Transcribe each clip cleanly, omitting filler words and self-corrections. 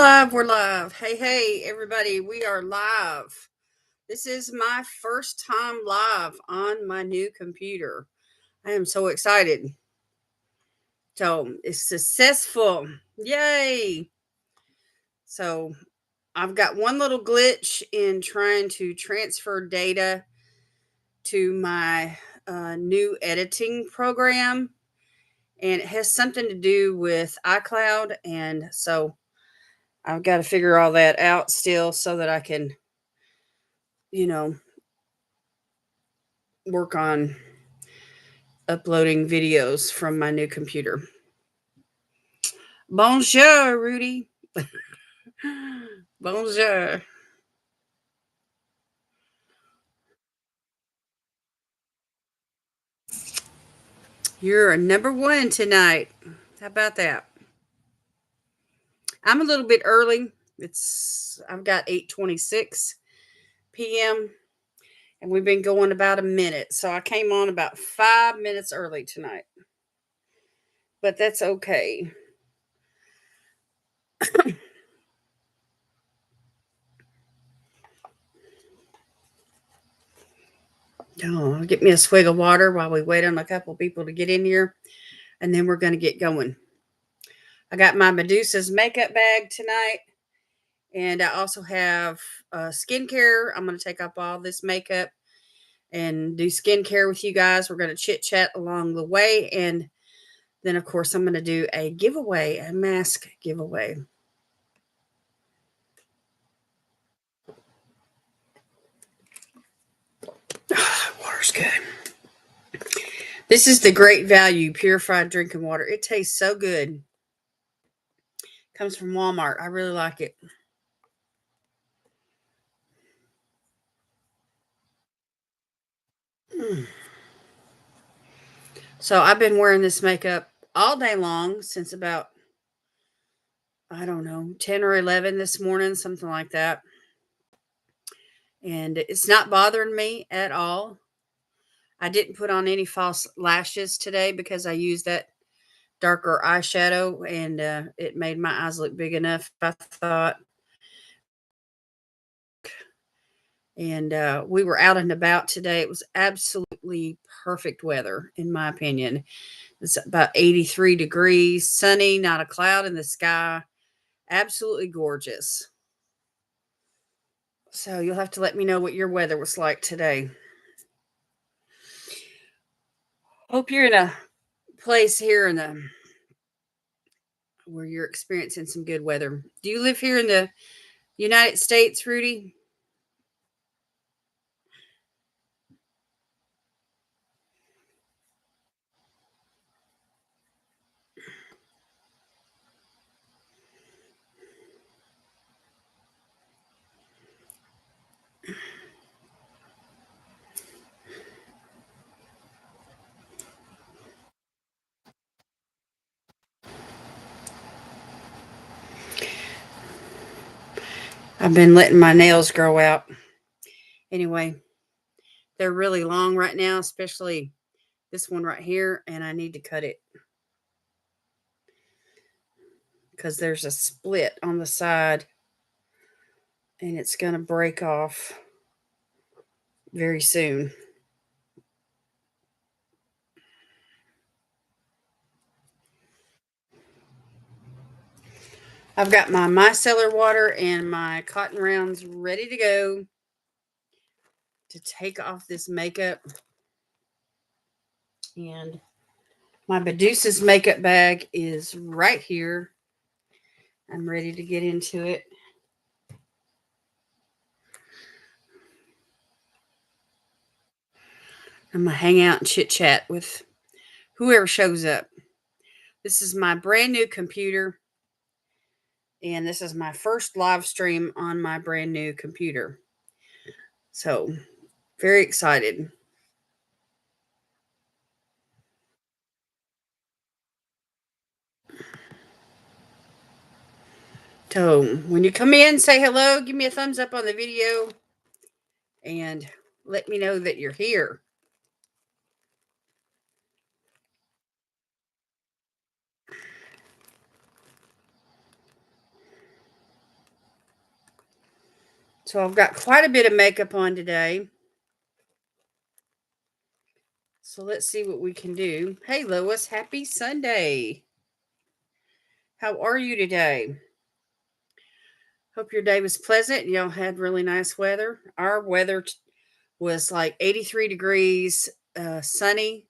live. We're live. Hey, everybody. We are live. This is my first time live on my new computer. I am so excited. So it's successful. Yay. So I've got one little glitch in trying to transfer data to my new editing program. And it has something to do with iCloud. And so I've got to figure all that out still so that I can, work on uploading videos from my new computer. Bonjour, Rudy. Bonjour. You're a number one tonight. How about that? I'm a little bit early. I've got 8:26 p.m. and we've been going about a minute. So I came on about 5 minutes early tonight. But that's okay. Oh, get me a swig of water while we wait on a couple people to get in here, and then we're going to get going. I got my Medusa's makeup bag tonight, and I also have skincare. I'm going to take up all this makeup and do skincare with you guys. We're going to chit chat along the way, and then, of course, I'm going to do a giveaway, a mask giveaway. Water's good. This is the Great Value purified drinking water. It tastes so good. Comes from Walmart. I really like it. So I've been wearing this makeup all day long since about, I don't know, 10 or 11 this morning, something like that. And it's not bothering me at all. I didn't put on any false lashes today because I used that darker eyeshadow and it made my eyes look big enough, I thought. And we were out and about today. It was absolutely perfect weather, in my opinion. It's about 83 degrees, sunny, not a cloud in the sky. Absolutely gorgeous. So you'll have to let me know what your weather was like today. Hope you're in a place here in the where you're experiencing some good weather. Do you live here in the United States, Rudy? I've been letting my nails grow out. Anyway, they're really long right now, especially this one right here, and I need to cut it because there's a split on the side and it's going to break off very soon. I've got my micellar water and my cotton rounds ready to go to take off this makeup. And my Medusa's makeup bag is right here. I'm ready to get into it. I'm going to hang out and chit chat with whoever shows up. This is my brand new computer. And this is my first live stream on my brand new computer. So, very excited. So, when you come in, say hello, give me a thumbs up on the video, and let me know that you're here. So I've got quite a bit of makeup on today. So let's see what we can do. Hey, Lois, happy Sunday. How are you today? Hope your day was pleasant. Y'all had really nice weather. Our weather was like 83 degrees, sunny,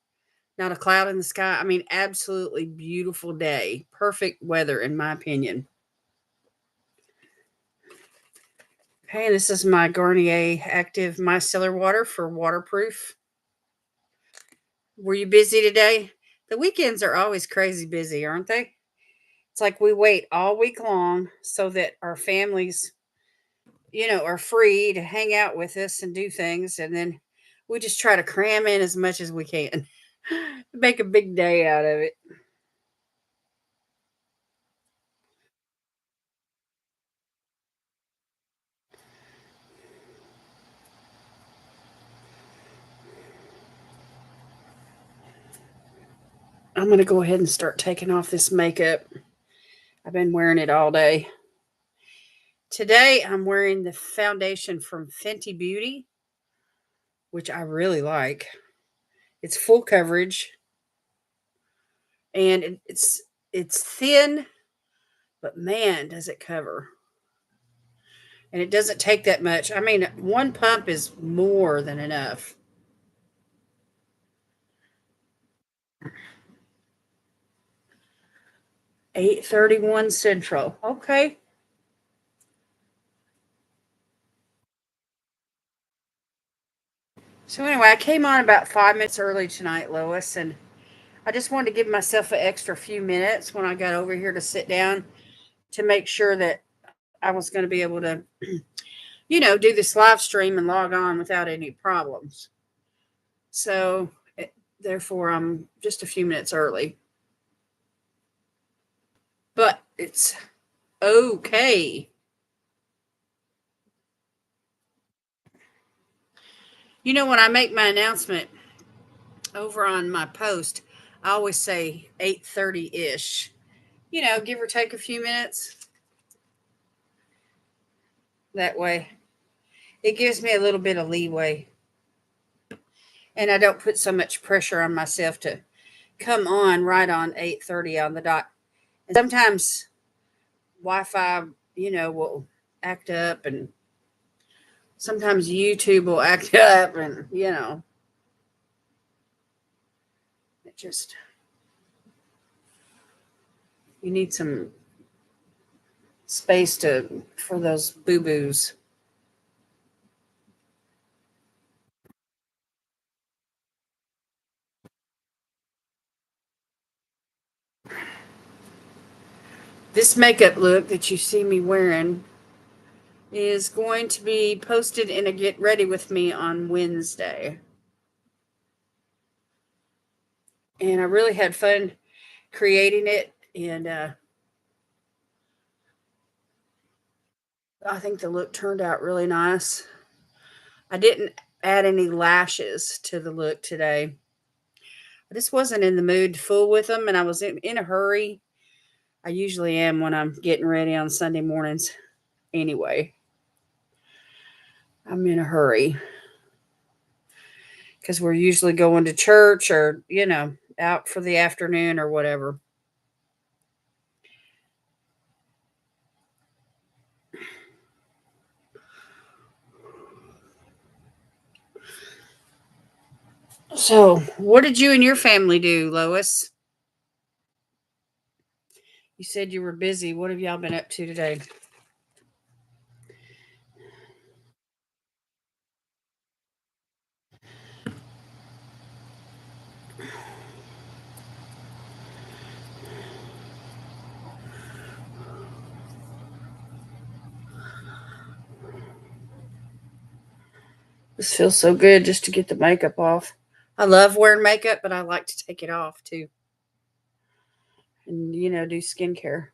not a cloud in the sky. I mean, absolutely beautiful day. Perfect weather, in my opinion. Okay, this is my Garnier Active Micellar Water for waterproof. Were you busy today? The weekends are always crazy busy, aren't they? It's like we wait all week long so that our families, are free to hang out with us and do things. And then we just try to cram in as much as we can, make a big day out of it. I'm going to go ahead and start taking off this makeup. I've been wearing it all day. Today, I'm wearing the foundation from Fenty Beauty, which I really like. It's full coverage and it's thin, but man, does it cover. And it doesn't take that much. I mean, one pump is more than enough. 8:31 Central. Okay. So anyway, I came on about 5 minutes early tonight, Lois, and I just wanted to give myself an extra few minutes when I got over here to sit down to make sure that I was going to be able to, do this live stream and log on without any problems. So, therefore, I'm just a few minutes early. But it's okay. When I make my announcement over on my post, I always say 8:30-ish. Give or take a few minutes. That way, it gives me a little bit of leeway. And I don't put so much pressure on myself to come on right on 8:30 on the dot. And sometimes Wi-Fi, will act up, and sometimes YouTube will act up, and it just, you need some space for those boo-boos. This makeup look that you see me wearing is going to be posted in a Get Ready With Me on Wednesday. And I really had fun creating it, and I think the look turned out really nice. I didn't add any lashes to the look today. I just wasn't in the mood to fool with them, and I was in a hurry. I usually am when I'm getting ready on Sunday mornings. Anyway, I'm in a hurry because we're usually going to church or, out for the afternoon or whatever. So, what did you and your family do, Lois? You said you were busy. What have y'all been up to today? This feels so good just to get the makeup off. I love wearing makeup, but I like to take it off too. And, do skincare.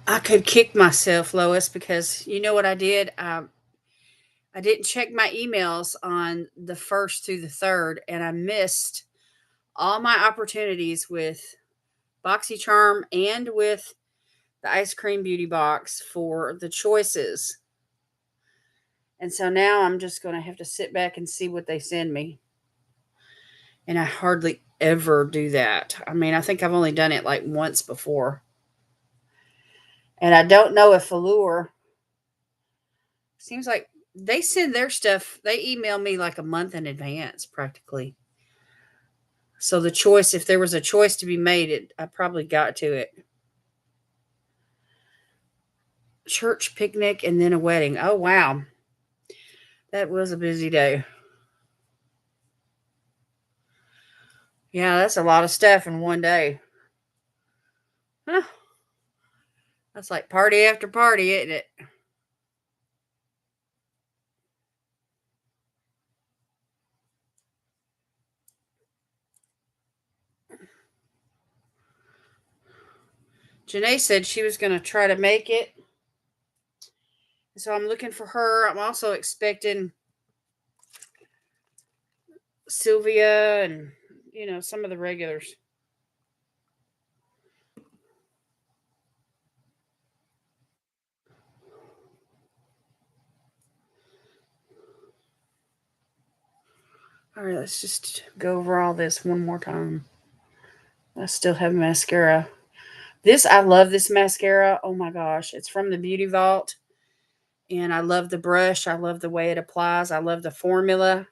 I could kick myself, Lois, because you know what I did? I didn't check my emails on the 1st through the 3rd, and I missed all my opportunities with BoxyCharm and with the ice cream beauty box for the choices. And so now I'm just going to have to sit back and see what they send me. And I hardly ever do that. I mean, I think I've only done it like once before. And I don't know if Allure seems like they send their stuff, they email me like a month in advance practically. So the choice, if there was a choice to be made, I probably got to it. Church picnic and then a wedding. Oh, wow. That was a busy day. Yeah, that's a lot of stuff in one day. Huh. That's like party after party, isn't it? Janae said she was going to try to make it. So I'm looking for her. I'm also expecting Sylvia and, some of the regulars. All right, let's just go over all this one more time. I still have mascara. I love this mascara. Oh my gosh. It's from the Beauty Vault. And I love the brush. I love the way it applies. I love the formula.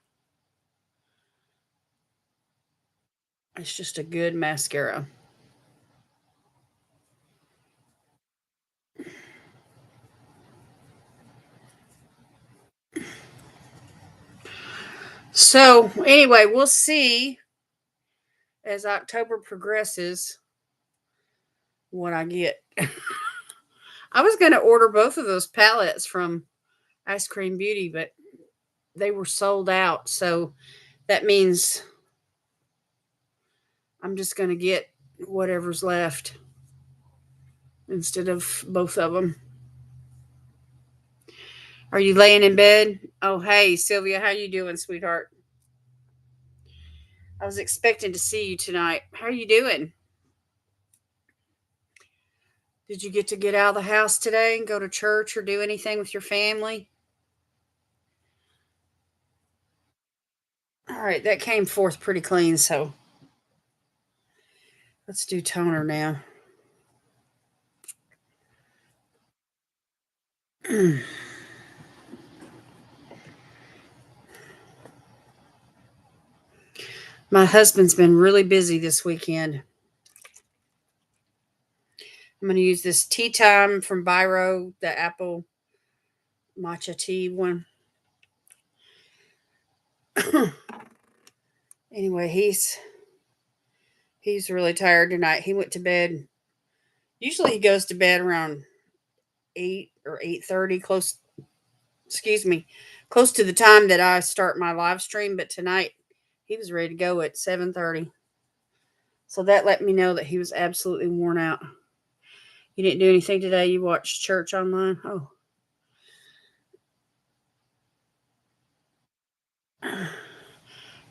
It's just a good mascara. So, anyway, we'll see as October progresses what I get. I was going to order both of those palettes from Ice Cream Beauty, but they were sold out. So that means I'm just going to get whatever's left instead of both of them. Are you laying in bed? Oh, hey, Sylvia, how you doing, sweetheart? I was expecting to see you tonight. How are you doing? Did you get out of the house today and go to church or do anything with your family? All right, that came forth pretty clean, so let's do toner now. My husband's been really busy this weekend. I'm going to use this tea time from Biro, the apple matcha tea one. Anyway, he's really tired tonight. He went to bed. Usually he goes to bed around 8 or 8:30, close to the time that I start my live stream, but tonight he was ready to go at 7:30. So that let me know that he was absolutely worn out. You didn't do anything today? You watched church online? Oh.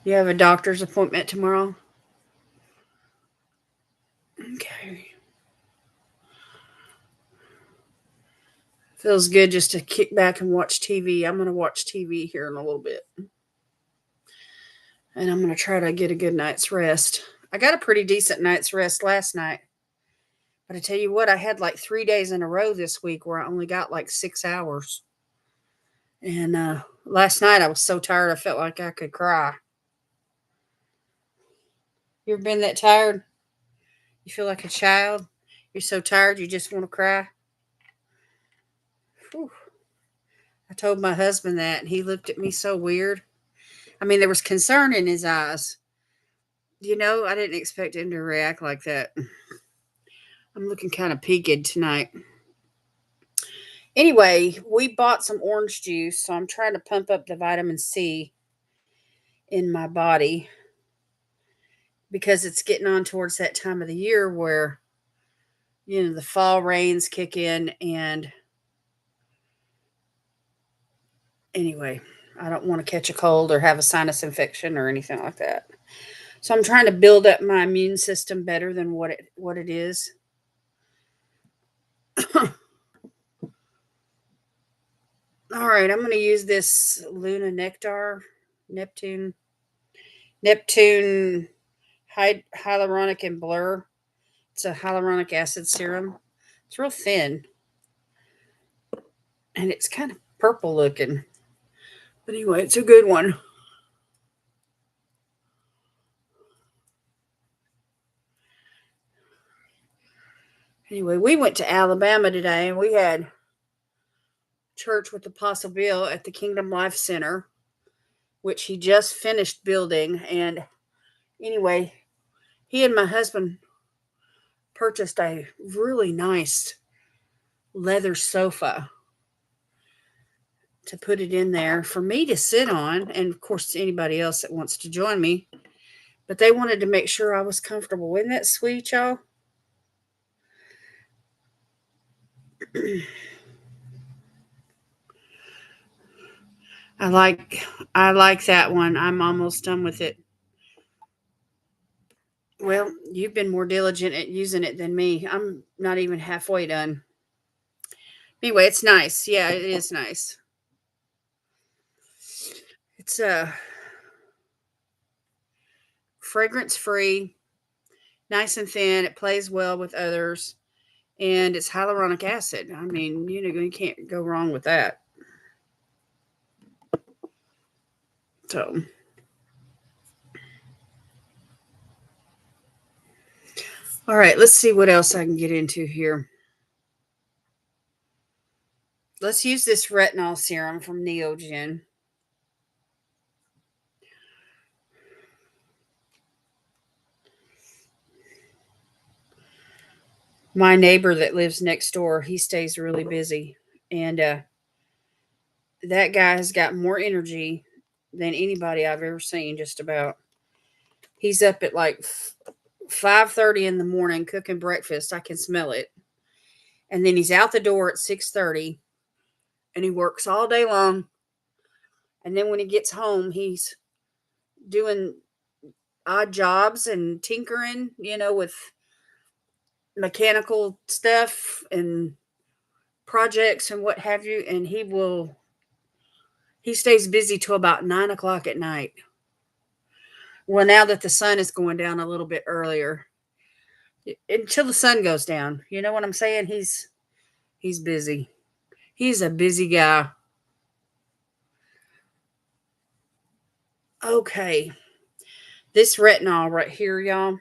You have a doctor's appointment tomorrow? Okay. Feels good just to kick back and watch TV. I'm going to watch TV here in a little bit. And I'm going to try to get a good night's rest. I got a pretty decent night's rest last night. But I tell you what, I had like 3 days in a row this week where I only got like 6 hours. And last night I was so tired I felt like I could cry. You ever been that tired? You feel like a child? You're so tired you just want to cry? Whew. I told my husband that, and he looked at me so weird. I mean, there was concern in his eyes. I didn't expect him to react like that. I'm looking kind of peaked tonight. Anyway, we bought some orange juice, so I'm trying to pump up the vitamin C in my body because it's getting on towards that time of the year where, the fall rains kick in. And anyway, I don't want to catch a cold or have a sinus infection or anything like that. So I'm trying to build up my immune system better than what it is. All right, I'm going to use this Luna Nectar Neptune hyaluronic and blur. It's a hyaluronic acid serum. It's real thin and it's kind of purple looking. But anyway, it's a good one. Anyway, we went to Alabama today and we had church with Apostle Bill at the Kingdom Life Center, which he just finished building. And anyway, he and my husband purchased a really nice leather sofa to put it in there for me to sit on, and of course anybody else that wants to join me. But they wanted to make sure I was comfortable. Isn't that sweet, y'all? I like that one. I'm almost done with it. Well, you've been more diligent at using it than me. I'm not even halfway done. Anyway, it's nice. Yeah, it is nice. It's fragrance free, nice and thin. It plays well with others, and it's hyaluronic acid. I mean, you can't go wrong with that. So, all right, let's see what else I can get into here. Let's use this retinol serum from Neogen. My neighbor that lives next door, he stays really busy. And that guy has got more energy than anybody I've ever seen, just about. He's up at like 5:30 in the morning cooking breakfast. I can smell it. And then he's out the door at 6:30 and he works all day long. And then when he gets home, he's doing odd jobs and tinkering, with mechanical stuff and projects and what have you. And he stays busy till about 9 o'clock at night. Well, now that the sun is going down a little bit earlier, until the sun goes down, you know what I'm saying? He's busy. He's a busy guy. Okay. This retinol right here, y'all,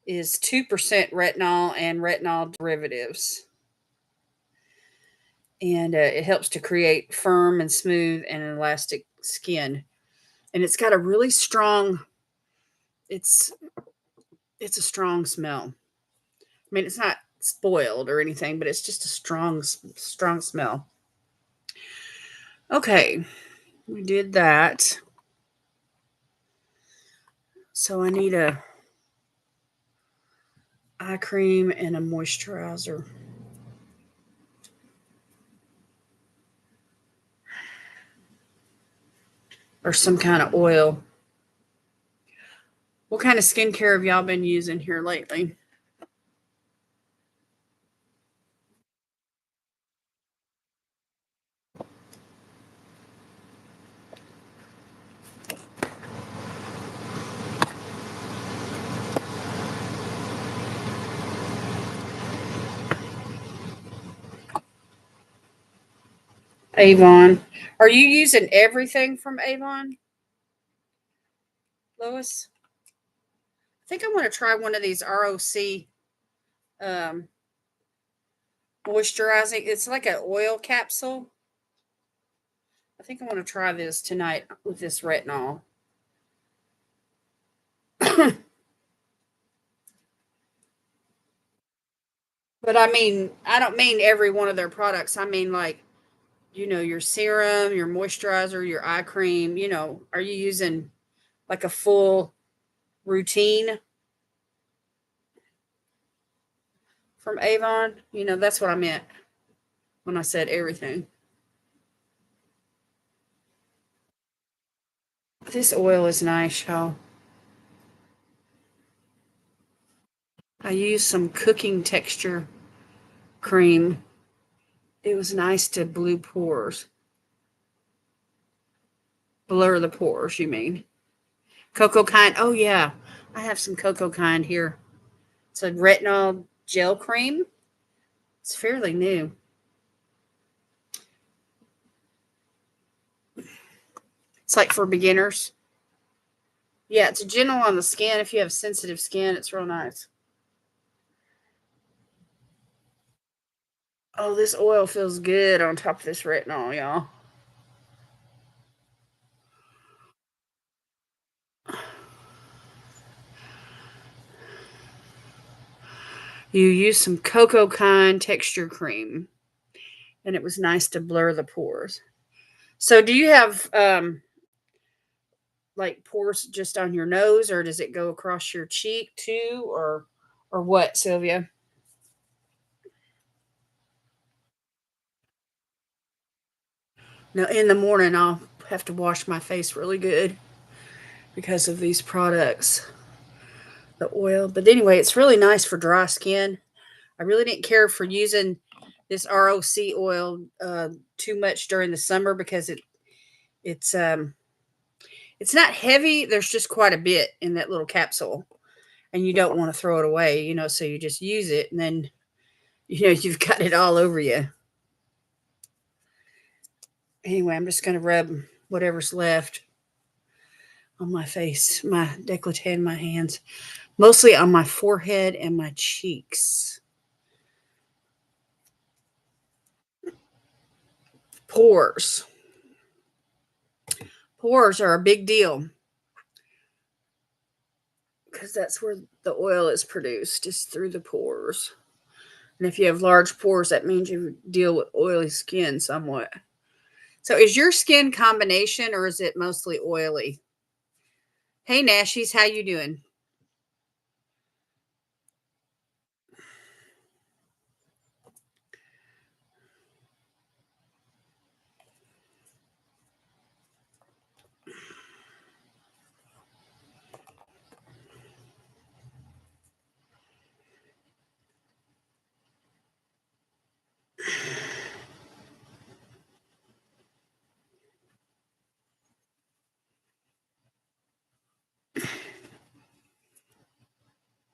is 2% retinol and retinol derivatives. And it helps to create firm and smooth and elastic skin. And it's got a really strong, it's a strong smell. I mean, it's not spoiled or anything, but it's just a strong smell. Okay, we did that. So I need a eye cream and a moisturizer. Or some kind of oil. What kind of skincare have y'all been using here lately? Avon. Are you using everything from Avon, Lois? I think I want to try one of these ROC um, moisturizing. It's like an oil capsule. I think I want to try this tonight with this retinol. But I mean, I don't mean every one of their products. I mean, like, your serum, your moisturizer, your eye cream. Are you using like a full routine from Avon? That's what I meant when I said everything. This oil is nice, y'all. I used some cooking texture cream. It was nice to blur the pores, you mean. Cocoa Kind. Oh, yeah. I have some Cocoa Kind here. It's a retinol gel cream. It's fairly new. It's like for beginners. Yeah, it's gentle on the skin. If you have sensitive skin, it's real nice. Oh, this oil feels good on top of this retinol, y'all. You use some Cocoa Kind texture cream, and it was nice to blur the pores. So, do you have like pores just on your nose, or does it go across your cheek too, or what, Sylvia? No, in the morning I'll have to wash my face really good because of these products, the oil. But anyway, it's really nice for dry skin. I really didn't care for using this ROC oil too much during the summer because it's it's not heavy. There's just quite a bit in that little capsule, and you don't want to throw it away, so you just use it, and then you've got it all over you. Anyway, I'm just going to rub whatever's left on my face, my décolleté, and my hands, mostly on my forehead and my cheeks. Pores. Pores are a big deal because that's where the oil is produced, is through the pores. And if you have large pores, that means you deal with oily skin somewhat. So is your skin combination or is it mostly oily? Hey, Nashies, how you doing?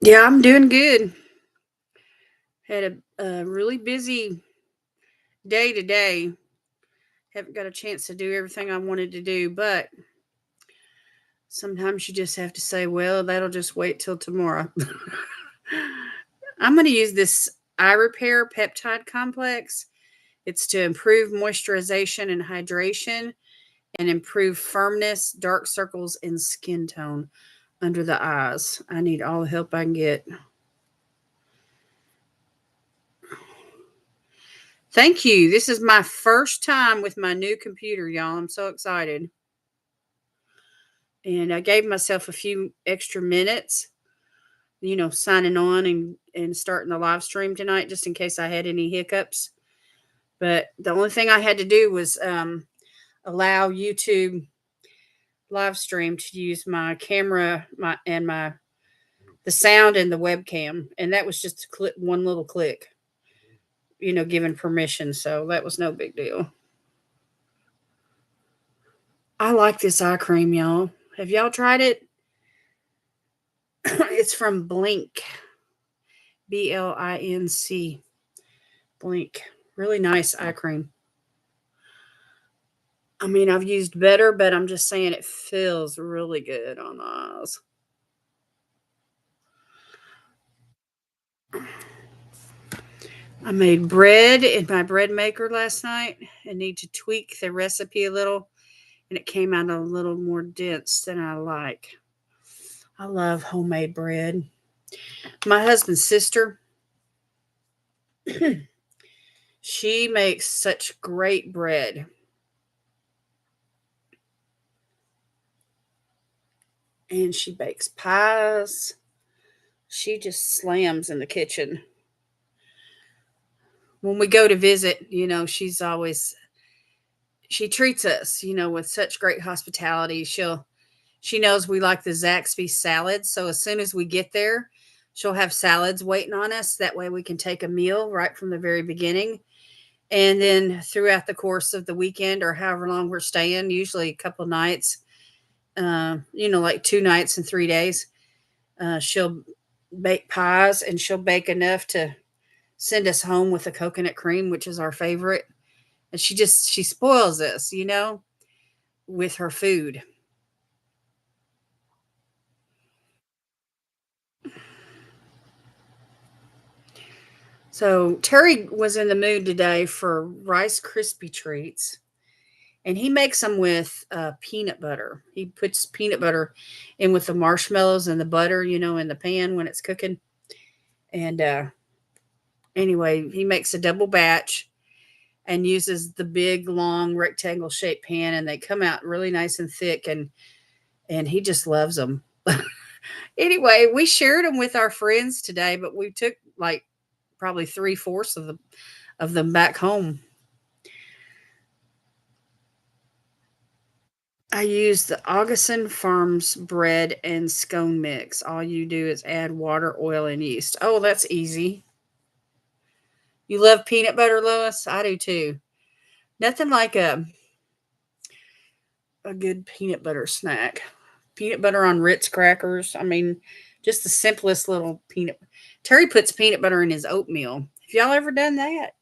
Yeah, I'm doing good. Had a really busy day today. Haven't got a chance to do everything I wanted to do, but sometimes you just have to say, well, that'll just wait till tomorrow. I'm going to use this eye repair peptide complex. It's to improve moisturization and hydration and improve firmness, dark circles, and skin tone under the eyes. I need all the help I can get. Thank you. This is my first time with my new computer, y'all. I'm so excited. And I gave myself a few extra minutes, signing on and starting the live stream tonight, just in case I had any hiccups. But the only thing I had to do was allow YouTube live stream to use my camera, the sound and the webcam, and that was just one little click, given permission. So that was no big deal. I like this eye cream, y'all. Have y'all tried it? It's from Blink, BLINC. Blink. Really nice eye cream. I mean, I've used better, but I'm just saying it feels really good on the eyes. I made bread in my bread maker last night. I need to tweak the recipe a little, and it came out a little more dense than I like. I love homemade bread. My husband's sister, she makes such great bread. And she bakes pies. She just slams in the kitchen. When we go to visit, she treats us, with such great hospitality. She'll She knows we like the Zaxby salads. So as soon as we get there, she'll have salads waiting on us. That way we can take a meal right from the very beginning. And then throughout the course of the weekend or however long we're staying, usually a couple nights, like 2 nights and 3 days, she'll bake pies and she'll bake enough to send us home with the coconut cream, which is our favorite. And she spoils us, with her food. So Terry was in the mood today for Rice Krispie treats, and he makes them with peanut butter. He puts peanut butter in with the marshmallows and the butter, in the pan when it's cooking. And anyway, he makes a double batch and uses the big, long, rectangle shaped pan, and they come out really nice and thick. And he just loves them. Anyway, we shared them with our friends today, but we took like probably 3/4 of them back home. I use the Augustin Farms bread and scone mix. All you do is add water, oil, and yeast. Oh, that's easy. You love peanut butter, Lois? I do too. Nothing like a good peanut butter snack. Peanut butter on Ritz crackers. I mean, just the simplest little peanut. Terry puts peanut butter in his oatmeal. Have y'all ever done that?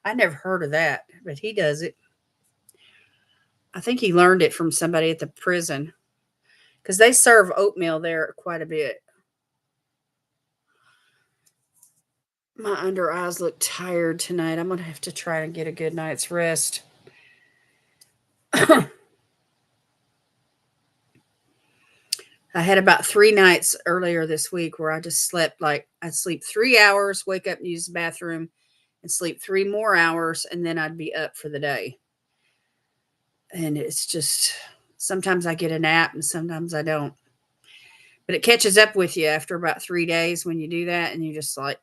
I never heard of that, but he does it. I think he learned it from somebody at the prison because they serve oatmeal there quite a bit. My under eyes look tired tonight. I'm going to have to try and get a good night's rest. I had about 3 nights earlier this week where I just slept I'd sleep 3 hours, wake up and use the bathroom, and sleep 3 more hours, and then I'd be up for the day. And it's just sometimes I get a nap and sometimes I don't. But it catches up with you after about 3 days when you do that, and you just like,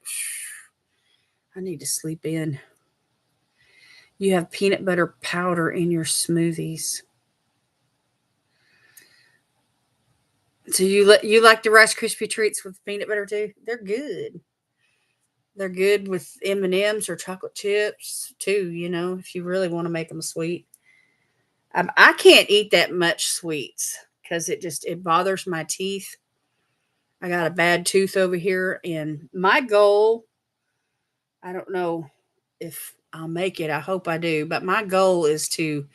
I need to sleep in. You have peanut butter powder in your smoothies. So you like the Rice Krispie treats with peanut butter too? They're good. They're good with M&Ms or chocolate chips too. If you really want to make them sweet. I can't eat that much sweets because it bothers my teeth. I got a bad tooth over here, and my goal, I don't know if I'll make it. I hope I do, but my goal is to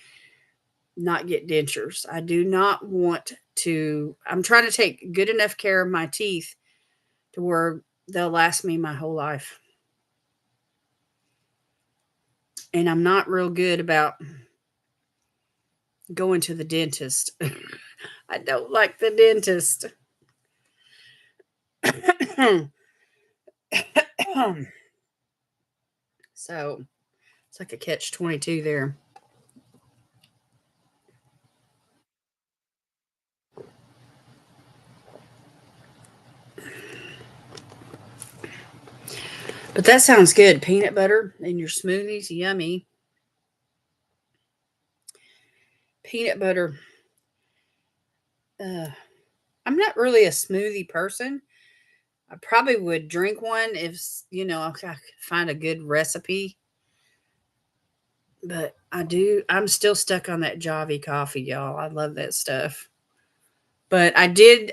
not get dentures. I do not want to. I'm trying to take good enough care of my teeth to where they'll last me my whole life. And I'm not real good about going to the dentist. I don't like the dentist. So it's like a catch-22 there. But that sounds good. Peanut butter in your smoothies, yummy. Peanut butter. Uh, I'm not really a smoothie person. I probably would drink one if I could find a good recipe. But I'm still stuck on that Javi coffee, y'all. I love that stuff. But I did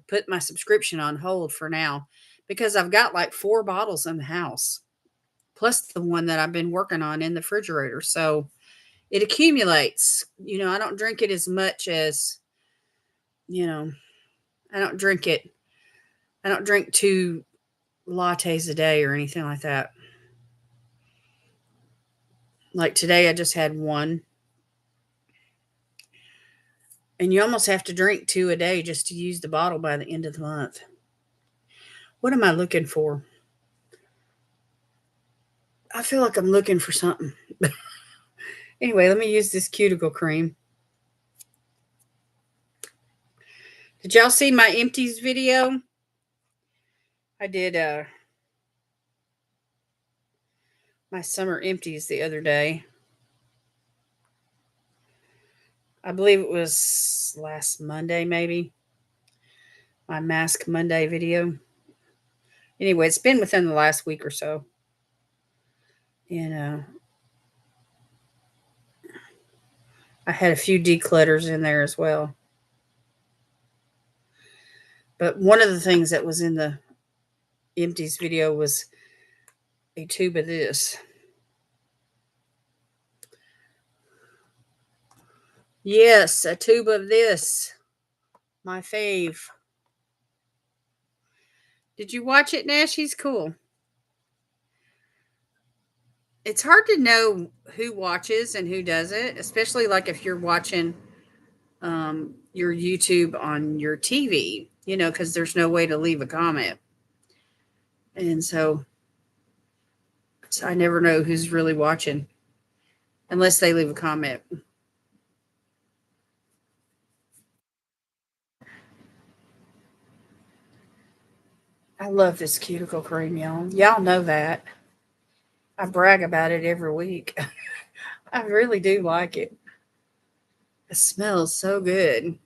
put my subscription on hold for now because I've got like 4 bottles in the house, plus the one that I've been working on in the refrigerator. So it accumulates. I don't drink it as much as, you know, I don't drink it. I don't drink 2 lattes a day or anything like that. Like today, I just had one. And you almost have to drink 2 a day just to use the bottle by the end of the month. What am I looking for? I feel like I'm looking for something. Anyway, let me use this cuticle cream. Did y'all see my empties video? I did my summer empties the other day. I believe it was last Monday, maybe, my Mask Monday video. Anyway, it's been within the last week or so. And I had a few declutters in there as well. But one of the things that was in the empties video was a tube of this. Yes, a tube of this. My fave. Did you watch it, Nash? He's cool. It's hard to know who watches and who doesn't, especially like if you're watching your YouTube on your TV, because there's no way to leave a comment. And so I never know who's really watching unless they leave a comment. I love this cuticle cream, y'all. Y'all know that. I brag about it every week. I really do like it. It smells so good.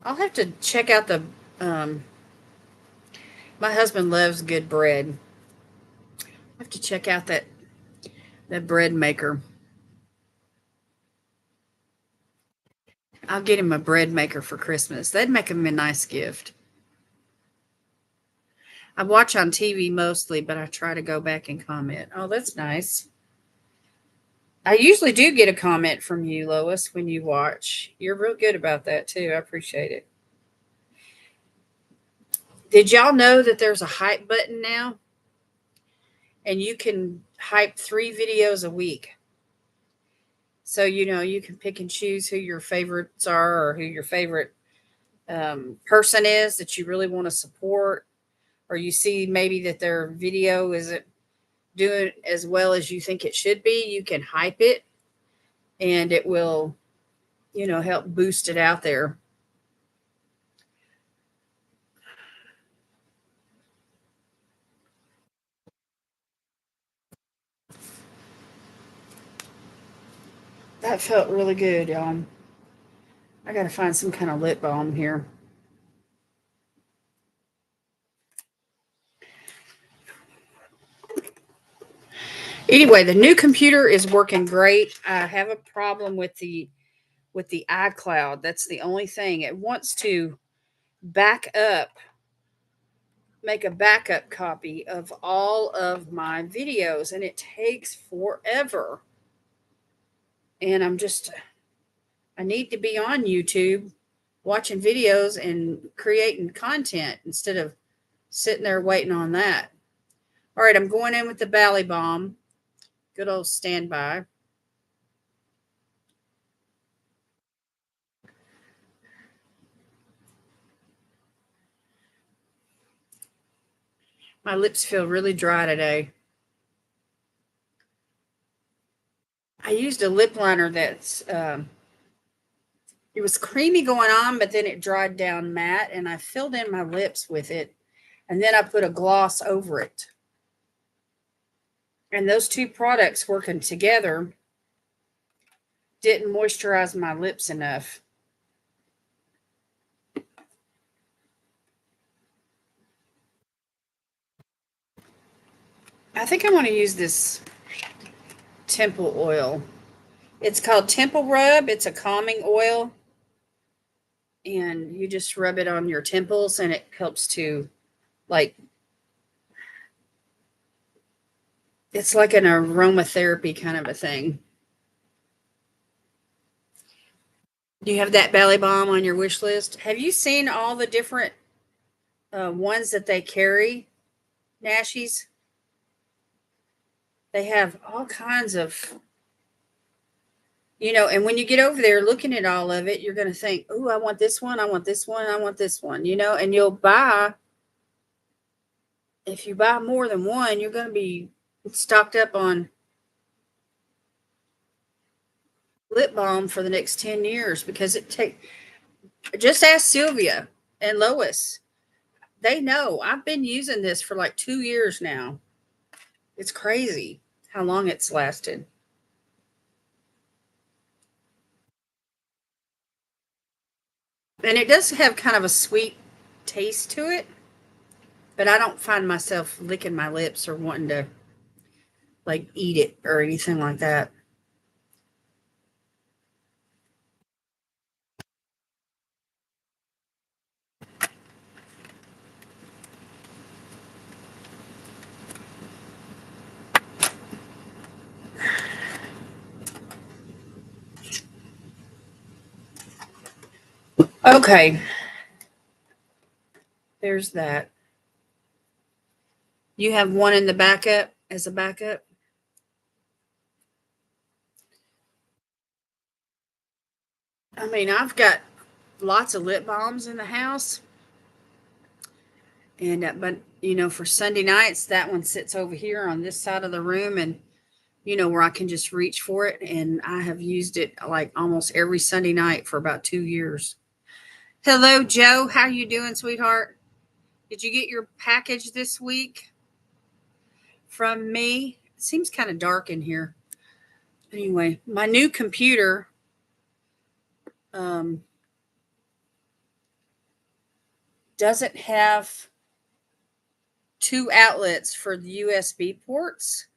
I'll have to check out the. My husband loves good bread. I have to check out that bread maker. I'll get him a bread maker for Christmas. That'd make him a nice gift. I watch on TV mostly, but I try to go back and comment. Oh, that's nice. I usually do get a comment from you, Lois, when you watch. You're real good about that, too. I appreciate it. Did y'all know that there's a hype button now? And you can hype 3 videos a week. So, you can pick and choose who your favorites are or who your favorite person is that you really want to support. Or you see maybe that their video isn't doing as well as you think it should be. You can hype it and it will, help boost it out there. That felt really good, y'all. I got to find some kind of lip balm here. Anyway, the new computer is working great. I have a problem with the iCloud. That's the only thing. It wants to back up, make a backup copy of all of my videos, and it takes forever. And I need to be on YouTube watching videos and creating content instead of sitting there waiting on that. All right, I'm going in with the Bally Balm. Good old standby. My lips feel really dry today. I used a lip liner that's it was creamy going on, but then it dried down matte, and I filled in my lips with it, and then I put a gloss over it. And those two products working together didn't moisturize my lips enough. I think I want to use this temple oil. It's called Temple Rub. It's a calming oil. And you just rub it on your temples, and it helps to, like, it's like an aromatherapy kind of a thing. Do you have that belly balm on your wish list? Have you seen all the different ones that they carry, Nashies? They have all kinds of, and when you get over there looking at all of it, you're going to think, oh, I want this one, I want this one, I want this one, and you'll buy, if you buy more than one, you're going to be stocked up on lip balm for the next 10 years because just ask Sylvia and Lois. They know. I've been using this for like 2 years now. It's crazy how long it's lasted. And it does have kind of a sweet taste to it, but I don't find myself licking my lips or wanting to like eat it or anything like that. Okay, there's that. You have one in the backup as a backup? I mean, I've got lots of lip balms in the house. And but for Sunday nights, that one sits over here on this side of the room, and where I can just reach for it. And I have used it like almost every Sunday night for about 2 years. Hello, Joe. How you doing, sweetheart? Did you get your package this week from me? It seems kind of dark in here. Anyway, my new computer um, doesn't have two outlets for the USB ports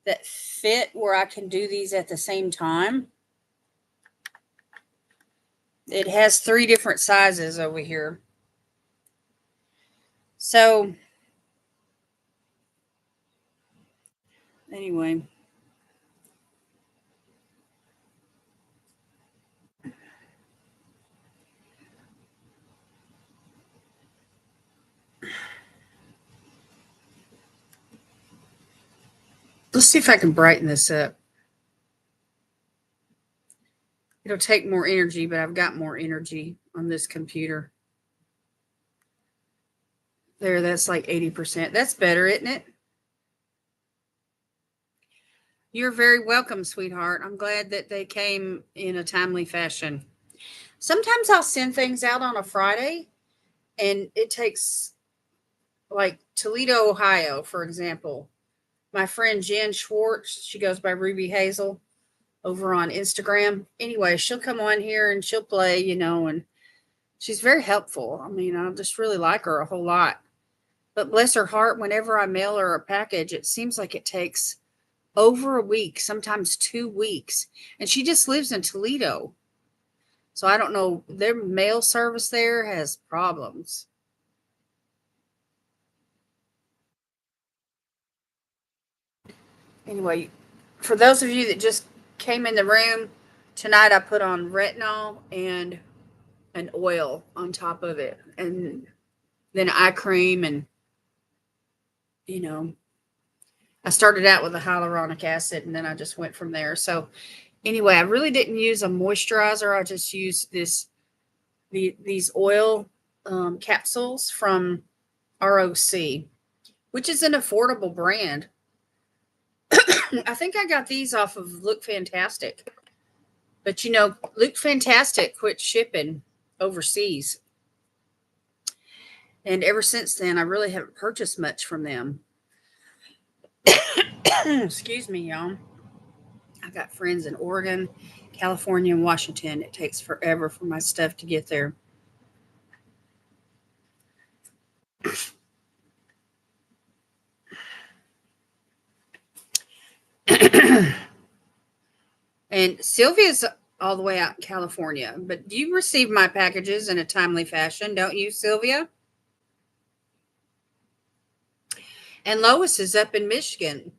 that fit where I can do these at the same time. It has 3 different sizes over here. So, anyway, let's see if I can brighten this up. It'll take more energy, but I've got more energy on this computer. There, that's like 80%. That's better, isn't it? You're very welcome, sweetheart. I'm glad that they came in a timely fashion. Sometimes I'll send things out on a Friday, and it takes, like Toledo, Ohio, for example. My friend Jen Schwartz, she goes by Ruby Hazel over on Instagram. Anyway, she'll come on here and she'll play, and she's very helpful. I mean, I just really like her a whole lot. But bless her heart, whenever I mail her a package, it seems like it takes over a week, sometimes 2 weeks. And she just lives in Toledo. So I don't know. Their mail service there has problems. Anyway, for those of you that just came in the room, tonight I put on retinol and an oil on top of it. And then eye cream, and you know, I started out with a hyaluronic acid and then I just went from there. So anyway, I really didn't use a moisturizer. I just used these oil capsules from ROC, which is an affordable brand. I think I got these off of Look Fantastic. But Look Fantastic quit shipping overseas. And ever since then, I really haven't purchased much from them. Excuse me, y'all. I've got friends in Oregon, California, and Washington. It takes forever for my stuff to get there. And Sylvia's all the way out in California. But you receive my packages in a timely fashion, don't you, Sylvia? And Lois is up in Michigan.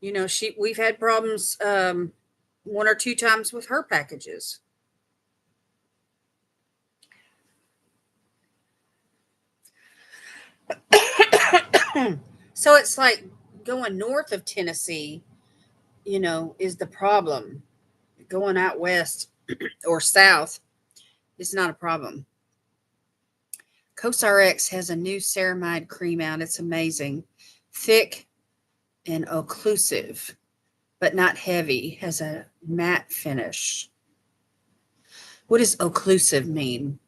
We've had problems one or two times with her packages. So it's like going north of Tennessee, is the problem. Going out west or south is not a problem. CosRX has a new ceramide cream out. It's amazing. Thick and occlusive, but not heavy. Has a matte finish. What does occlusive mean?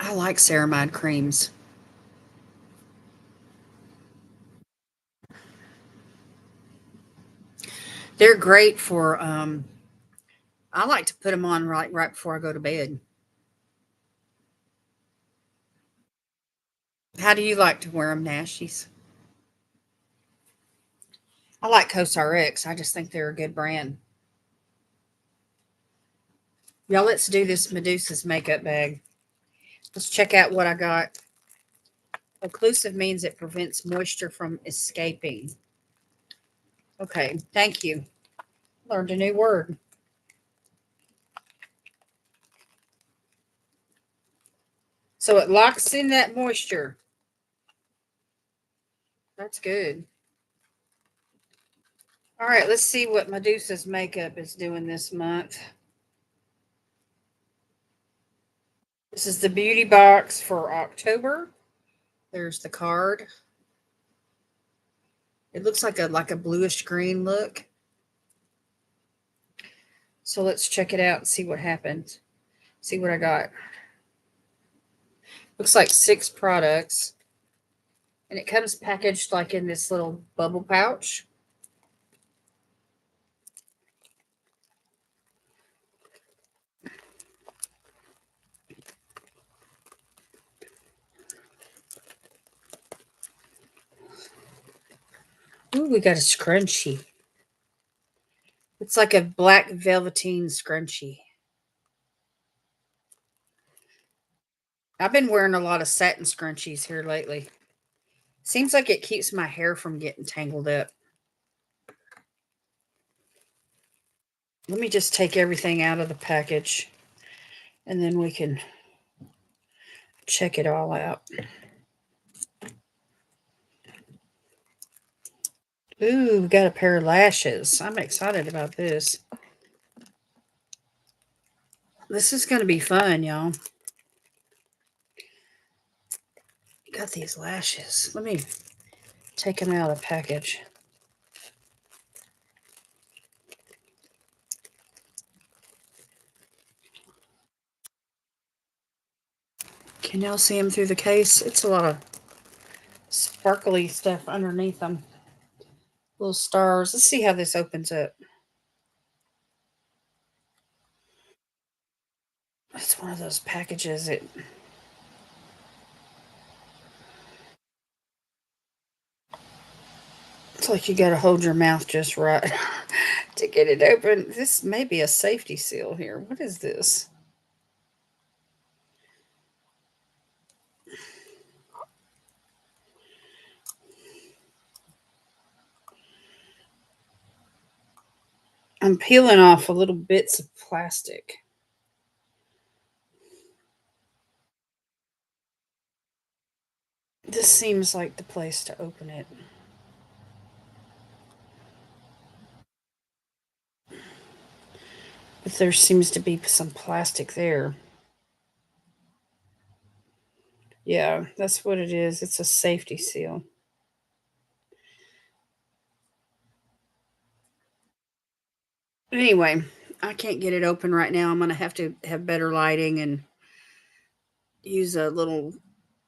I like ceramide creams. They're great for, I like to put them on right before I go to bed. How do you like to wear them, Nashies? I like CosRX. I just think they're a good brand. Y'all, let's do this Medusa's makeup bag. Let's check out what I got. Occlusive means it prevents moisture from escaping. Okay, thank you. Learned a new word. So it locks in that moisture. That's good. All right, let's see what Medusa's makeup is doing this month. This is the beauty box for October. There's the card. It looks like a bluish green look. So let's check it out and see what happens. See what I got. Looks like 6 products. And it comes packaged like in this little bubble pouch. Ooh, we got a scrunchie. It's like a black velveteen scrunchie. I've been wearing a lot of satin scrunchies here lately. Seems like it keeps my hair from getting tangled up. Let me just take everything out of the package and then we can check it all out. Ooh, we got a pair of lashes. I'm excited about this. This is going to be fun, y'all. Got these lashes. Let me take them out of the package. Can y'all see them through the case? It's a lot of sparkly stuff underneath them. Little stars. Let's see how this opens up. It's one of those packages. It's like you got to hold your mouth just right to get it open. This may be a safety seal here. What is this? I'm peeling off a little bits of plastic. This seems like the place to open it. But there seems to be some plastic there. Yeah, that's what it is. It's a safety seal. Anyway, I can't get it open right now. I'm going to have better lighting and use a little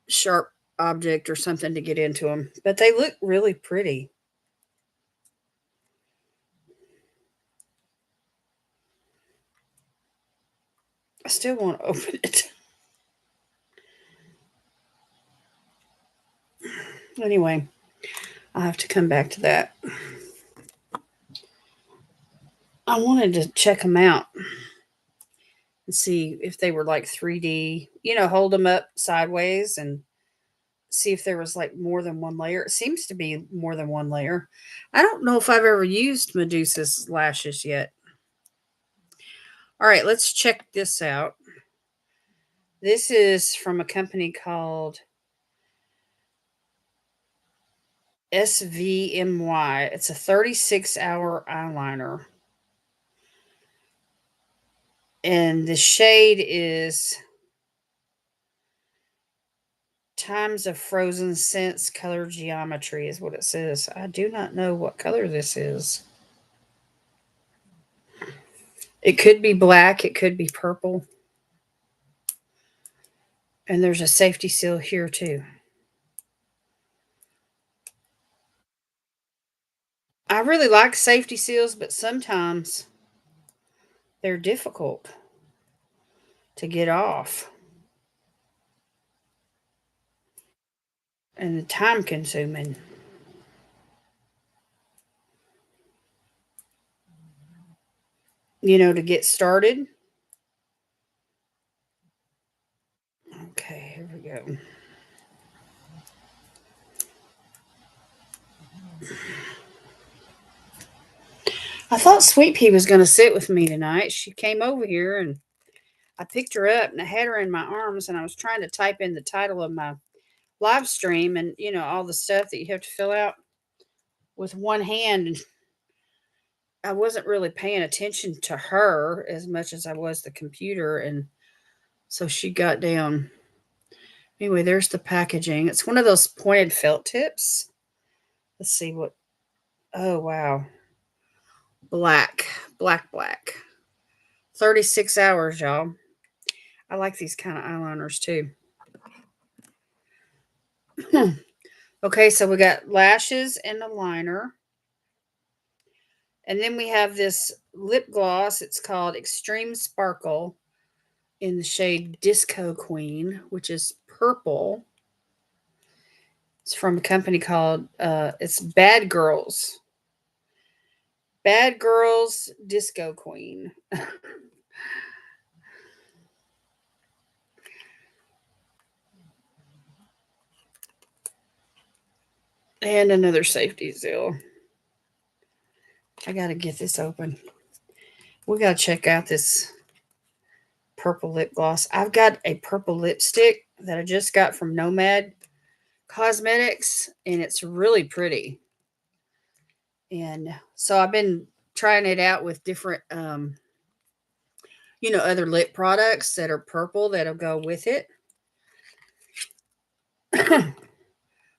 sharp object or something to get into them. But they look really pretty. I still want to open it. Anyway, I'll have to come back to that. I wanted to check them out and see if they were like 3D, hold them up sideways and see if there was like more than one layer. It seems to be more than one layer. I don't know if I've ever used Medusa's lashes yet. All right, let's check this out. This is from a company called SVMY. It's a 36-hour eyeliner. And the shade is Times of Frozen Scents Color Geometry is what it says. I do not know what color this is. It could be black. It could be purple. And there's a safety seal here too. I really like safety seals, but sometimes they're difficult to get off and time consuming. To get started. Okay, here we go. I thought Sweet Pea was going to sit with me tonight. She came over here and I picked her up and I had her in my arms and I was trying to type in the title of my live stream and, all the stuff that you have to fill out with one hand. And I wasn't really paying attention to her as much as I was the computer. And so she got down. Anyway, there's the packaging. It's one of those pointed felt tips. Let's see what. Oh, wow. Black, black, black. 36 hours, y'all. I like these kind of eyeliners too. Okay, so we got lashes and a liner. And then we have this lip gloss. It's called Extreme Sparkle in the shade Disco Queen, which is purple. It's from a company called, it's Bad Girls. Bad Girls Disco Queen. And another safety seal. I got to get this open. We got to check out this purple lip gloss. I've got a purple lipstick that I just got from Nomad Cosmetics, and it's really pretty. And so I've been trying it out with different, other lip products that are purple that'll go with it.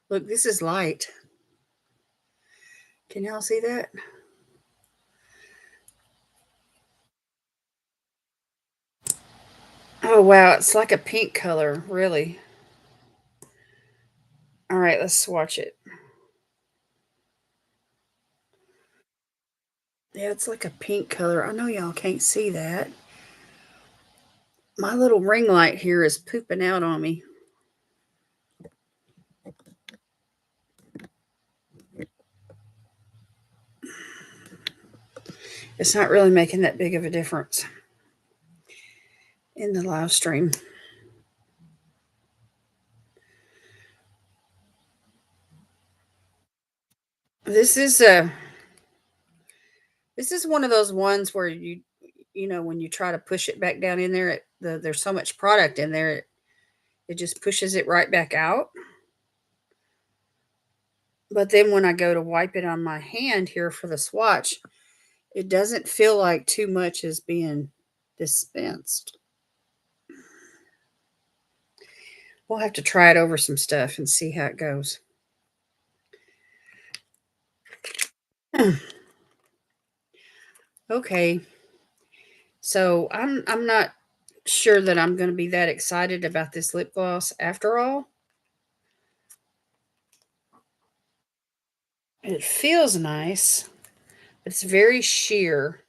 Look, this is light. Can y'all see that? Oh, wow. It's like a pink color, really. All right, let's swatch it. Yeah, it's like a pink color. I know y'all can't see that. My little ring light here is pooping out on me. It's not really making that big of a difference in the live stream. This is one of those ones where when you try to push it back down in there, there's so much product in there, it just pushes it right back out. But then when I go to wipe it on my hand here for the swatch, it doesn't feel like too much is being dispensed. We'll have to try it over some stuff and see how it goes. Okay. So I'm not sure that I'm going to be that excited about this lip gloss after all. It feels nice. It's very sheer.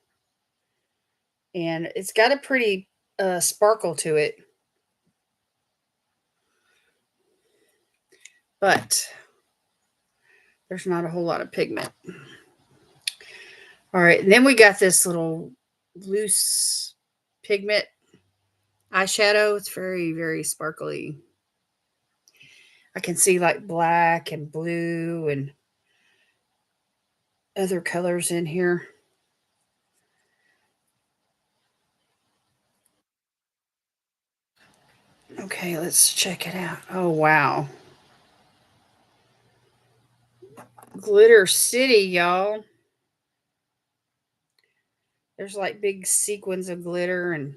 And it's got a pretty sparkle to it. But there's not a whole lot of pigment. All right, and then we got this little loose pigment eyeshadow. It's very, very sparkly. I can see like black and blue and other colors in here. Okay, let's check it out. Oh, wow. Glitter City, y'all. There's like big sequins of glitter and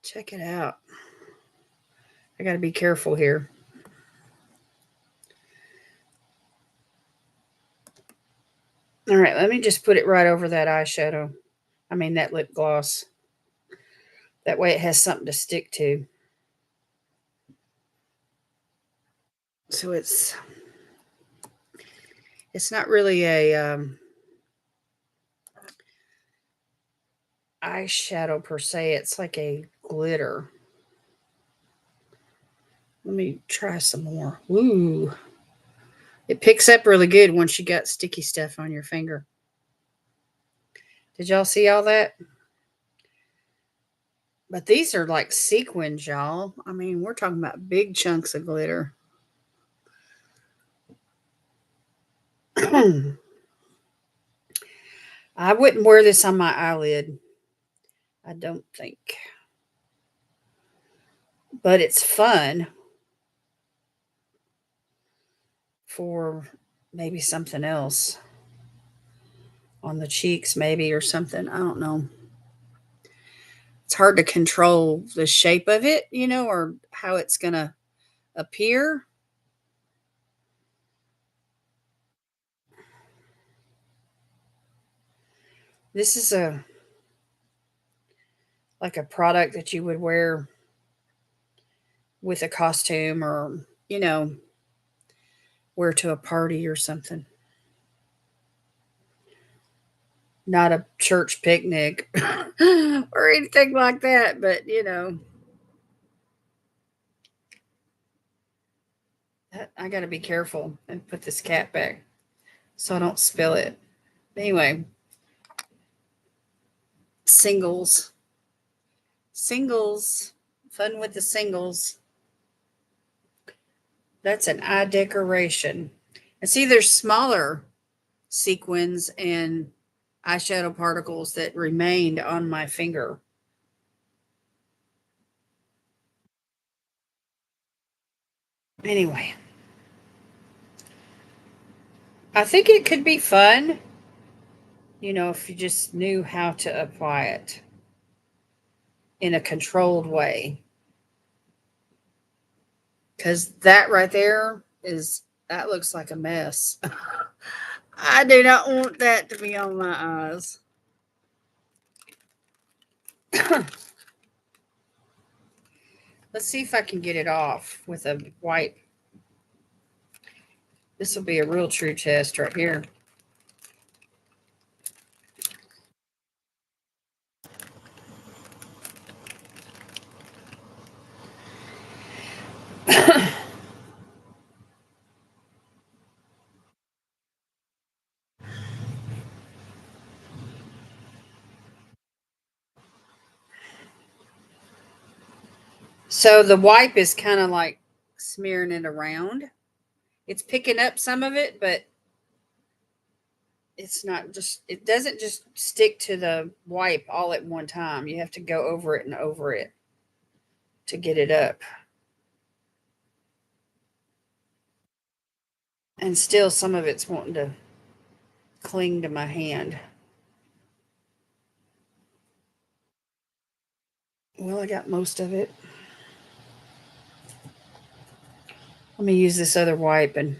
check it out. I got to be careful here. All right, let me just put it right over that eyeshadow. That lip gloss. That way it has something to stick to. So it's not really a eyeshadow per se. It's like a glitter. Let me try some more. Ooh. It picks up really good once you got sticky stuff on your finger. Did y'all see all that? But these are like sequins, y'all. I mean, we're talking about big chunks of glitter. I wouldn't wear this on my eyelid. I don't think. But it's fun for maybe something else on the cheeks, maybe, or something. I don't know. It's hard to control the shape of it, or how it's going to appear. This is like a product that you would wear with a costume or, you know, wear to a party or something. Not a church picnic or anything like that, but I got to be careful and put this cat back so I don't spill it. Anyway, singles, singles, fun with the singles. That's an eye decoration. And see, there's smaller sequins and eyeshadow particles that remained on my finger. Anyway, I think it could be fun, if you just knew how to apply it in a controlled way. Because that right there that looks like a mess. I do not want that to be on my eyes. Let's see if I can get it off with a wipe. This will be a real true test right here. So the wipe is kind of like smearing it around. It's picking up some of it, but it doesn't just stick to the wipe all at one time. You have to go over it and over it to get it up. And still some of it's wanting to cling to my hand. Well, I got most of it. Let me use this other wipe and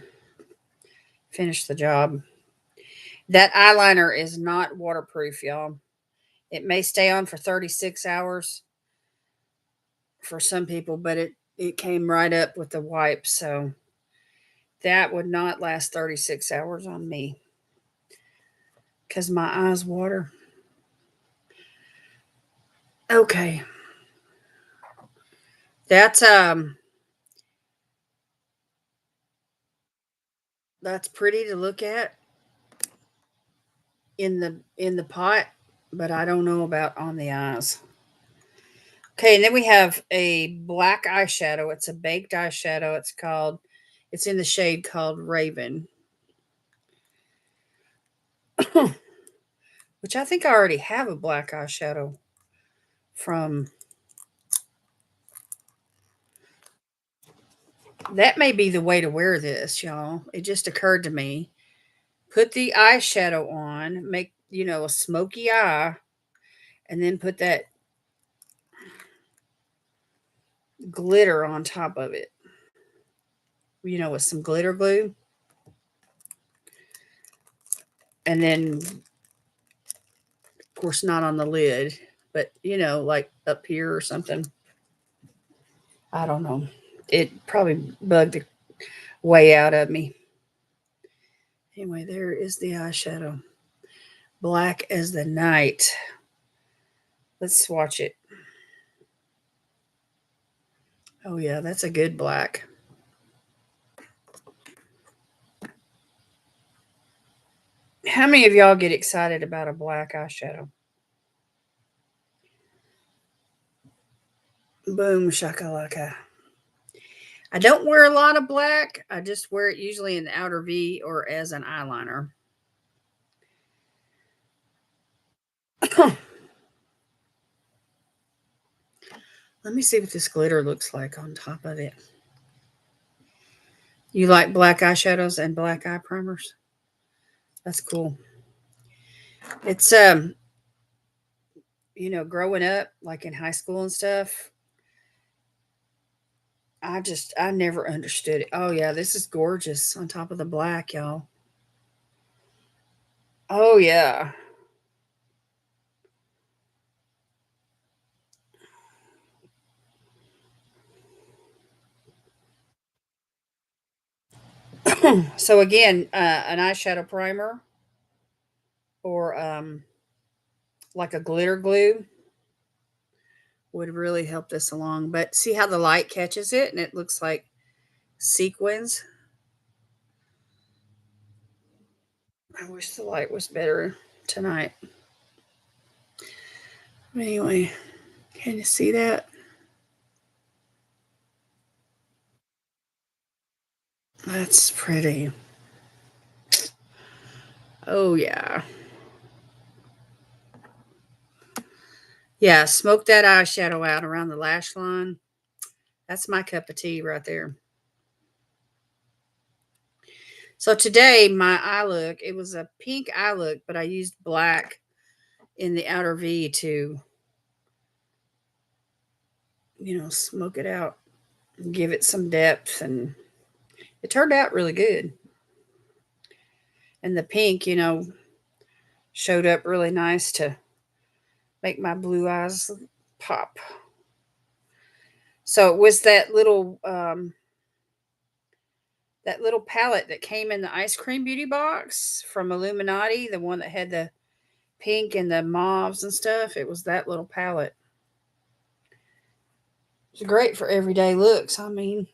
finish the job. That eyeliner is not waterproof, y'all. It may stay on for 36 hours for some people, but it came right up with the wipe, so that would not last 36 hours on me because my eyes water. Okay. That's pretty to look at in the pot, but I don't know about on the eyes. Okay, and then we have a black eyeshadow. It's a baked eyeshadow. It's in the shade called Raven. Which I think I already have a black eyeshadow from. That may be the way to wear this, y'all. It just occurred to me. Put the eyeshadow on, make, a smoky eye, and then put that glitter on top of it, with some glitter glue. And then, of course, not on the lid, but, like up here or something. I don't know. It probably bugged the way out of me. Anyway, there is the eyeshadow. Black as the night. Let's swatch it. Oh yeah, that's a good black. How many of y'all get excited about a black eyeshadow? Boom shakalaka. I don't wear a lot of black. I just wear it usually in the outer V or as an eyeliner. Let me see what this glitter looks like on top of it. You like black eyeshadows and black eye primers? That's cool. It's growing up, like in high school and stuff, I never understood it. Oh yeah, this is gorgeous on top of the black, y'all. Oh yeah. So again, an eyeshadow primer or like a glitter glue would really help this along. But see how the light catches it and it looks like sequins? I wish the light was better tonight. Anyway, can you see that? That's pretty. Oh yeah. Yeah, smoke that eyeshadow out around the lash line. That's my cup of tea right there. So today my eye look, it was a pink eye look, but I used black in the outer V to, smoke it out and give it some depth, and it turned out really good. And the pink, showed up really nice to make my blue eyes pop. So it was that little palette that came in the ice cream beauty box from Illuminati, the one that had the pink and the mauves and stuff. It was that little palette. It's great for everyday looks. I mean,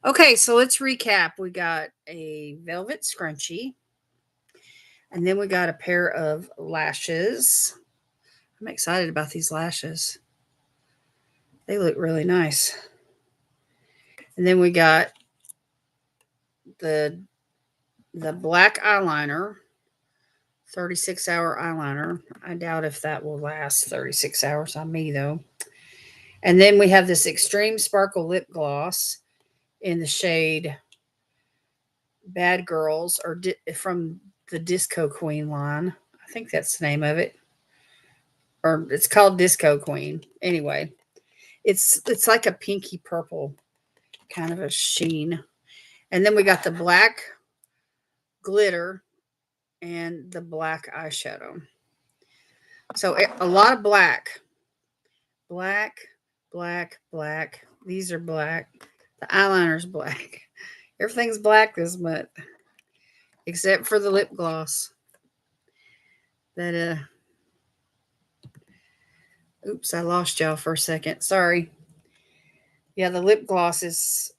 okay, so let's recap. We got a velvet scrunchie, and then we got a pair of lashes. I'm excited about these lashes. They look really nice. And then we got the black eyeliner, 36-hour eyeliner. I doubt if that will last 36 hours on me though. And then we have this extreme sparkle lip gloss in the shade Bad Girls, or from the Disco Queen line. I think that's the name of it. Or it's called Disco Queen. Anyway, it's like a pinky purple kind of a sheen. And then we got the black glitter and the black eyeshadow. So a lot of black. Black, black, black. These are black. The eyeliner's black. Everything's black this month, except for the lip gloss. That oops, I lost y'all for a second. Sorry. Yeah, the lip gloss is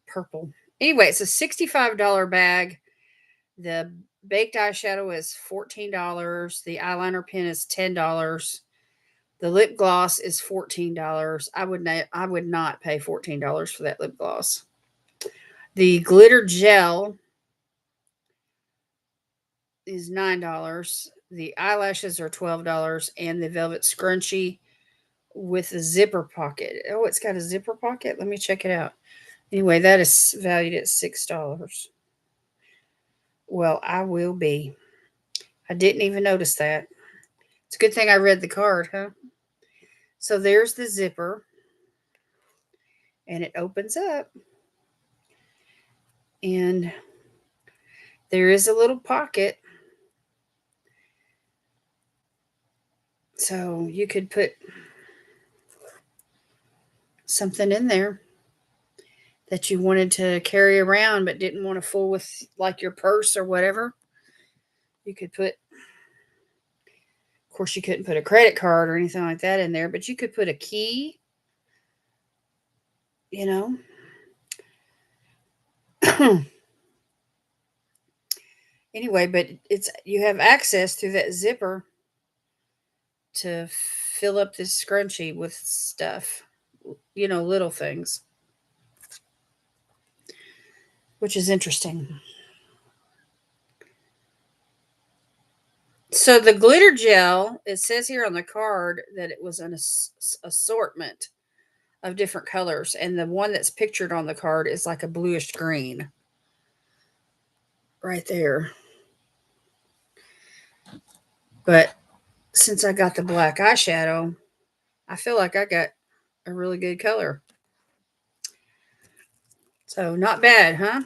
purple. Anyway, it's a $65 bag. The baked eyeshadow is $14. The eyeliner pen is $10. The lip gloss is $14. I would not pay $14 for that lip gloss. The glitter gel is $9. The eyelashes are $12, and the velvet scrunchie with a zipper pocket. Oh, it's got a zipper pocket. Let me check it out. Anyway, that is valued at $6. Well, I will be. I didn't even notice that. It's a good thing I read the card, huh? So there's the zipper, and it opens up, and there is a little pocket. So you could put something in there. that you wanted to carry around but didn't want to fool with like your purse or whatever. You could put, of course, you couldn't put a credit card or anything like that in there, but you could put a key, you know. Anyway, but it's you have access through that zipper to fill up this scrunchie with stuff, you know, little things, which is interesting. So the glitter gel, it says here on the card that it was an assortment of different colors, and the one that's pictured on the card is like a bluish green right there. But since I got the black eyeshadow, I feel like I got a really good color. So not bad, huh?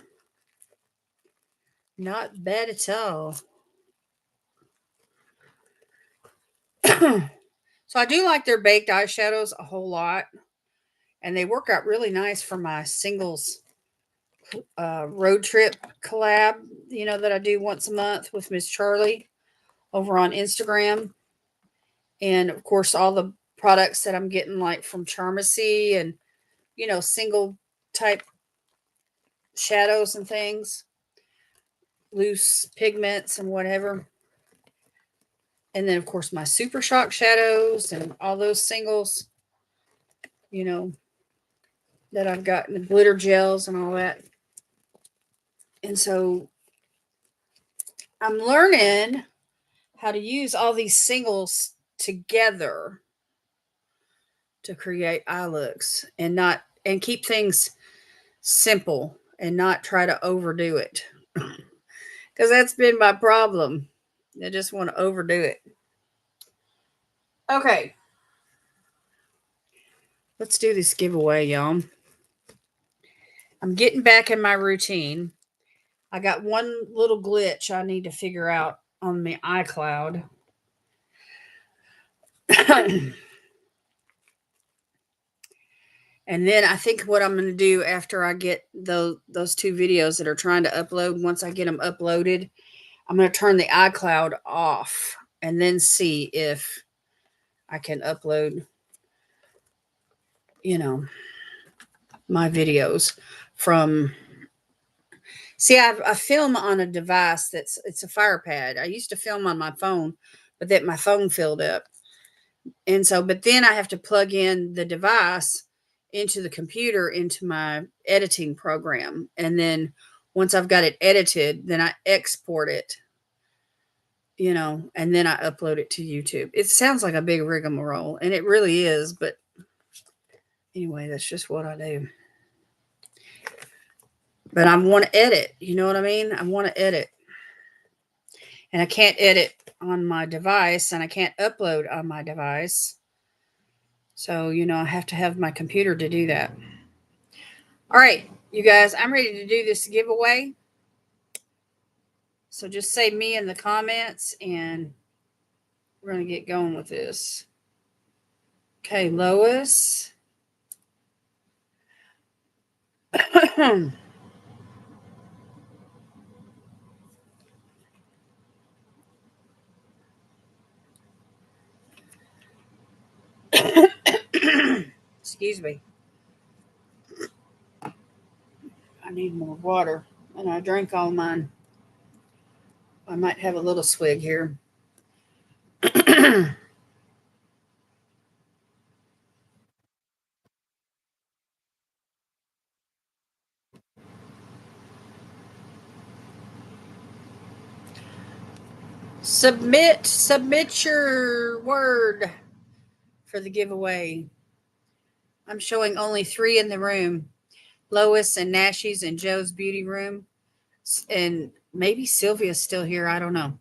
Not bad at all. So I do like their baked eyeshadows a whole lot, and they work out really nice for my singles road trip collab, you know, that I do once a month with Miss Charlie over on Instagram. And of course, all the products that I'm getting like from Charmacy and, you know, single type shadows and things, loose pigments and whatever. And then, of course, my Super Shock shadows and all those singles, you know, that I've gotten, the glitter gels and all that. And so I'm learning how to use all these singles together to create eye looks and not and keep things simple and not try to overdo it. Because that's been my problem. I just want to overdo it. Okay. Let's do this giveaway, y'all. I'm getting back in my routine. I got one little glitch I need to figure out on the iCloud. And then I think what I'm going to do after I get those two videos that are trying to upload, once I get them uploaded, I'm going to turn the iCloud off and then see if I can upload, you know, my videos from. See, I film on a device it's a FirePad. I used to film on my phone, but then my phone filled up. And so, but then I have to plug in the device into the computer into my editing program. And then once I've got it edited, then I export it, you know, and then I upload it to YouTube. It sounds like a big rigmarole, and it really is. But anyway, that's just what I do. But I want to edit. You know what I mean? I want to edit. And I can't edit on my device, and I can't upload on my device. So, you know, I have to have my computer to do that. All right, you guys, I'm ready to do this giveaway. So just say me in the comments, and we're going to get going with this. Okay, Lois. Excuse me. I need more water, and I drank all mine. I might have a little swig here. Submit your word for the giveaway. I'm showing only 3 in the room. Lois and Nashy's and Joe's beauty room. And maybe Sylvia's still here. I don't know.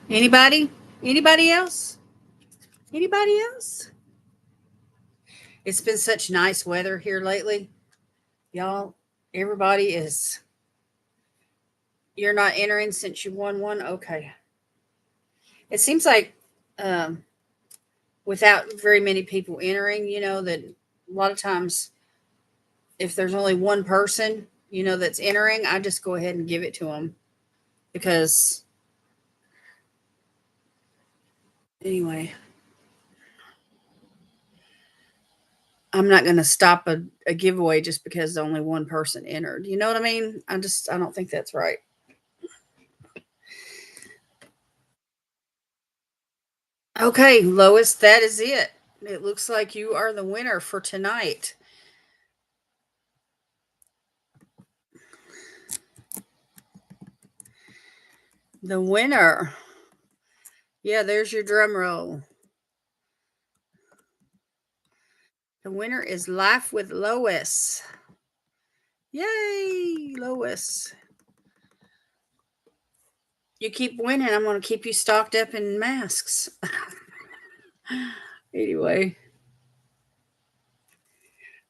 Anybody? Anybody else? Anybody else? It's been such nice weather here lately. Y'all, everybody is. You're not entering since you won one? Okay. It seems like um, without very many people entering, that a lot of times if there's only one person, that's entering, I just go ahead and give it to them because anyway, I'm not going to stop a giveaway just because only one person entered. You know what I mean? I don't think that's right. Okay, Lois, that is it. It looks like you are the winner for tonight. The winner. Yeah, there's your drum roll. The winner is Life with Lois. Yay, Lois. You keep winning. I'm going to keep you stocked up in masks. Anyway,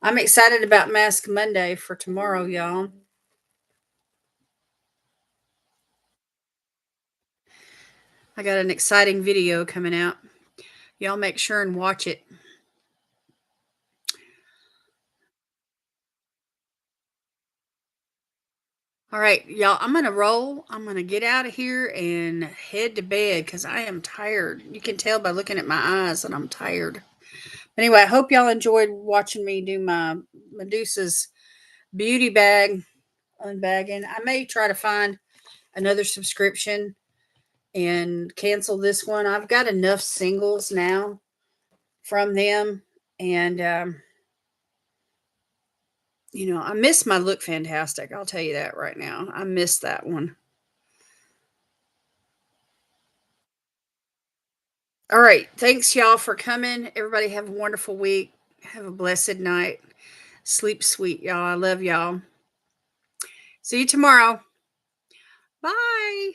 I'm excited about Mask Monday for tomorrow, y'all. I got an exciting video coming out. Y'all make sure and watch it. All right, y'all, I'm going to roll. I'm going to get out of here and head to bed because I am tired. You can tell by looking at my eyes that I'm tired. Anyway, I hope y'all enjoyed watching me do my Medusa's beauty bag unbagging. I may try to find another subscription and cancel this one. I've got enough singles now from them. And, I miss my Look Fantastic. I'll tell you that right now. I miss that one. All right. Thanks, y'all, for coming. Everybody have a wonderful week. Have a blessed night. Sleep sweet, y'all. I love y'all. See you tomorrow. Bye.